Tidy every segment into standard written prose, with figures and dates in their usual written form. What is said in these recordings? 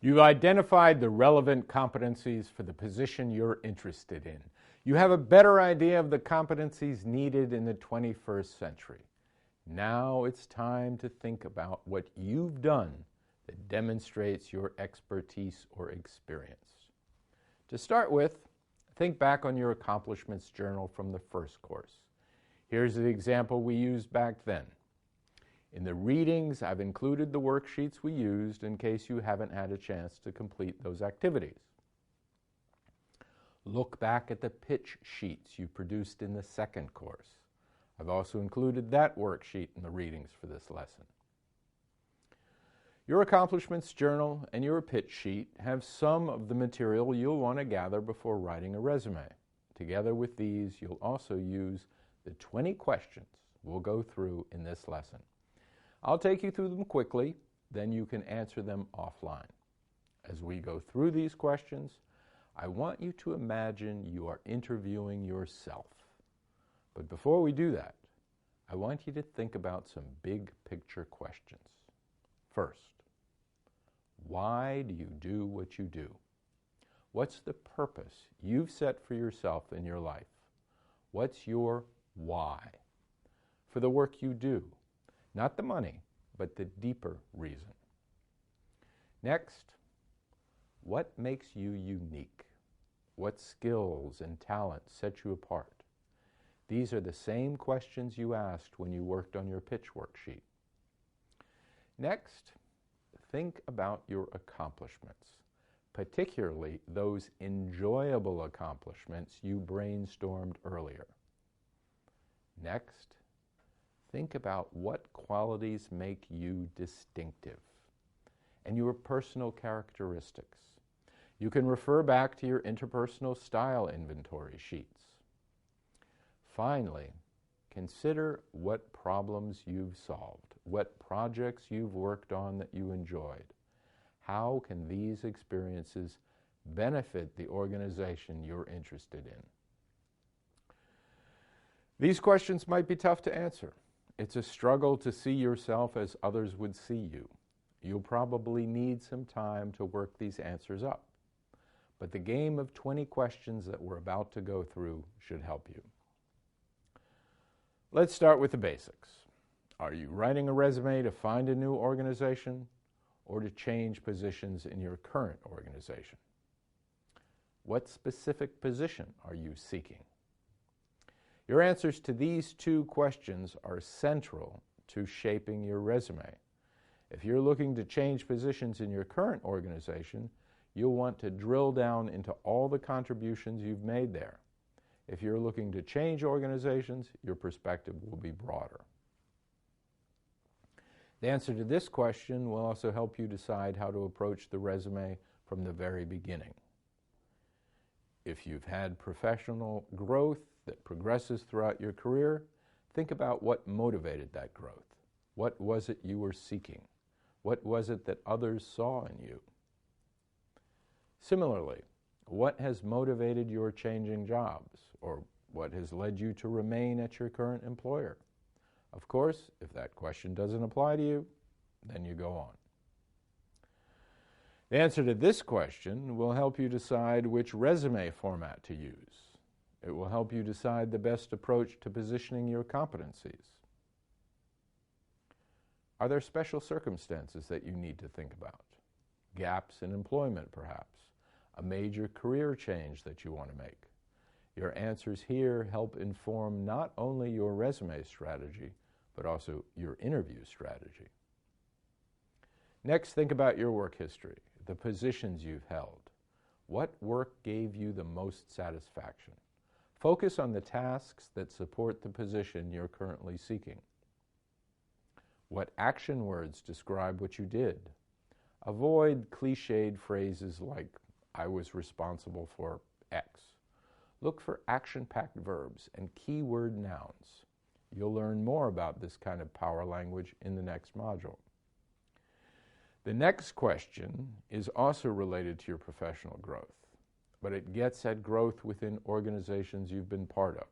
You've identified the relevant competencies for the position you're interested in. You have a better idea of the competencies needed in the 21st century. Now it's time to think about what you've done that demonstrates your expertise or experience. To start with, think back on your accomplishments journal from the first course. Here's the example we used back then. In the readings, I've included the worksheets we used in case you haven't had a chance to complete those activities. Look back at the pitch sheets you produced in the second course. I've also included that worksheet in the readings for this lesson. Your accomplishments journal and your pitch sheet have some of the material you'll want to gather before writing a resume. Together with these, you'll also use the 20 questions we'll go through in this lesson. I'll take you through them quickly, then you can answer them offline. As we go through these questions, I want you to imagine you are interviewing yourself. But before we do that, I want you to think about some big picture questions. First, why do you do what you do? What's the purpose you've set for yourself in your life? What's your why for the work you do? Not the money, but the deeper reason. Next, what makes you unique? What skills and talents set you apart? These are the same questions you asked when you worked on your pitch worksheet. Next, think about your accomplishments, particularly those enjoyable accomplishments you brainstormed earlier. Next, think about what qualities make you distinctive and your personal characteristics. You can refer back to your interpersonal style inventory sheets. Finally, consider what problems you've solved, what projects you've worked on that you enjoyed. How can these experiences benefit the organization you're interested in? These questions might be tough to answer. It's a struggle to see yourself as others would see you. You'll probably need some time to work these answers up. But the game of 20 questions that we're about to go through should help you. Let's start with the basics. Are you writing a resume to find a new organization or to change positions in your current organization? What specific position are you seeking? Your answers to these two questions are central to shaping your resume. If you're looking to change positions in your current organization, you'll want to drill down into all the contributions you've made there. If you're looking to change organizations, your perspective will be broader. The answer to this question will also help you decide how to approach the resume from the very beginning. If you've had professional growth that progresses throughout your career, think about what motivated that growth. What was it you were seeking? What was it that others saw in you? Similarly, what has motivated your changing jobs, or what has led you to remain at your current employer? Of course, if that question doesn't apply to you, then you go on. The answer to this question will help you decide which resume format to use. It will help you decide the best approach to positioning your competencies. Are there special circumstances that you need to think about? Gaps in employment, perhaps? A major career change that you want to make? Your answers here help inform not only your resume strategy, but also your interview strategy. Next, think about your work history, the positions you've held. What work gave you the most satisfaction? Focus on the tasks that support the position you're currently seeking. What action words describe what you did? Avoid cliched phrases like, I was responsible for X. Look for action-packed verbs and keyword nouns. You'll learn more about this kind of power language in the next module. The next question is also related to your professional growth, but it gets at growth within organizations you've been part of.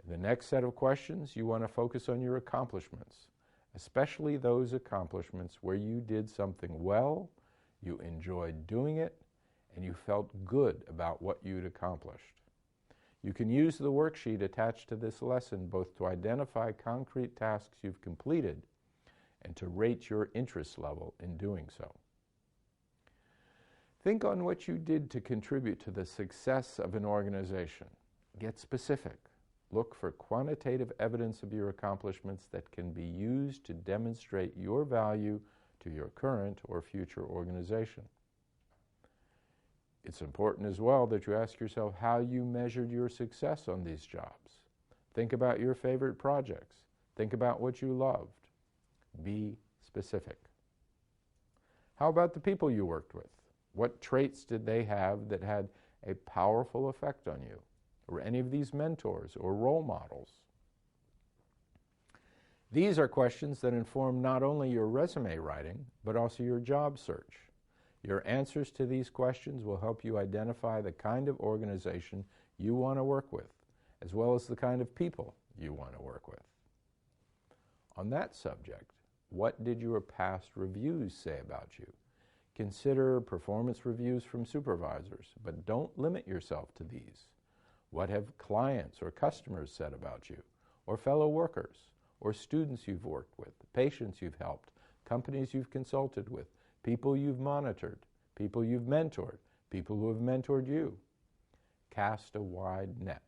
In the next set of questions, you want to focus on your accomplishments, especially those accomplishments where you did something well you enjoyed doing it, and you felt good about what you'd accomplished. You can use the worksheet attached to this lesson both to identify concrete tasks you've completed and to rate your interest level in doing so. Think on what you did to contribute to the success of an organization. Get specific. Look for quantitative evidence of your accomplishments that can be used to demonstrate your value to your current or future organization. It's important as well that you ask yourself how you measured your success on these jobs. Think about your favorite projects. Think about what you loved. Be specific. How about the people you worked with? What traits did they have that had a powerful effect on you? Or any of these mentors or role models? These are questions that inform not only your resume writing, but also your job search. Your answers to these questions will help you identify the kind of organization you want to work with, as well as the kind of people you want to work with. On that subject, what did your past reviews say about you? Consider performance reviews from supervisors, but don't limit yourself to these. What have clients or customers said about you, or fellow workers, or students you've worked with, patients you've helped, companies you've consulted with, people you've monitored, people you've mentored, people who have mentored you? Cast a wide net.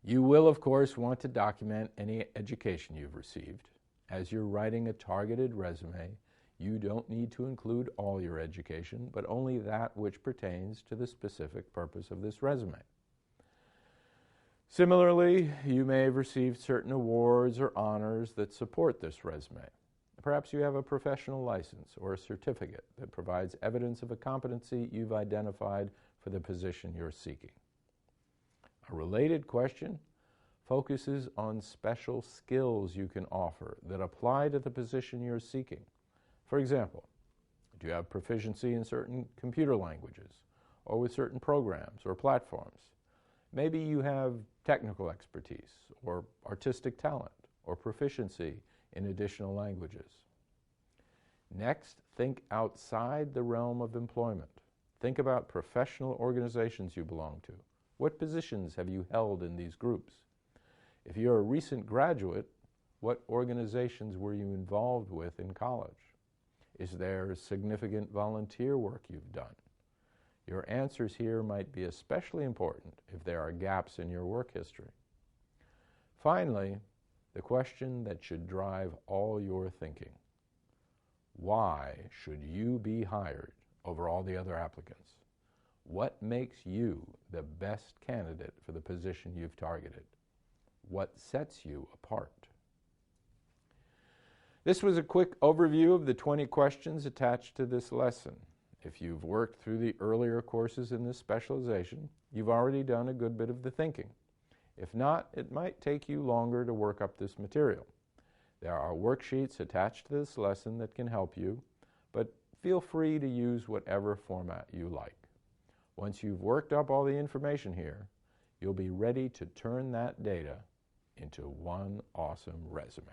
You will, of course, want to document any education you've received. As you're writing a targeted resume, you don't need to include all your education, but only that which pertains to the specific purpose of this resume. Similarly, you may have received certain awards or honors that support this resume. Perhaps you have a professional license or a certificate that provides evidence of a competency you've identified for the position you're seeking. A related question focuses on special skills you can offer that apply to the position you're seeking. For example, do you have proficiency in certain computer languages or with certain programs or platforms? Maybe you have technical expertise or artistic talent or proficiency in additional languages. Next, think outside the realm of employment. Think about professional organizations you belong to. What positions have you held in these groups? If you're a recent graduate, what organizations were you involved with in college? Is there significant volunteer work you've done? Your answers here might be especially important if there are gaps in your work history. Finally, the question that should drive all your thinking. Why should you be hired over all the other applicants? What makes you the best candidate for the position you've targeted? What sets you apart? This was a quick overview of the 20 questions attached to this lesson. If you've worked through the earlier courses in this specialization, you've already done a good bit of the thinking. If not, it might take you longer to work up this material. There are worksheets attached to this lesson that can help you, but feel free to use whatever format you like. Once you've worked up all the information here, you'll be ready to turn that data into one awesome resume.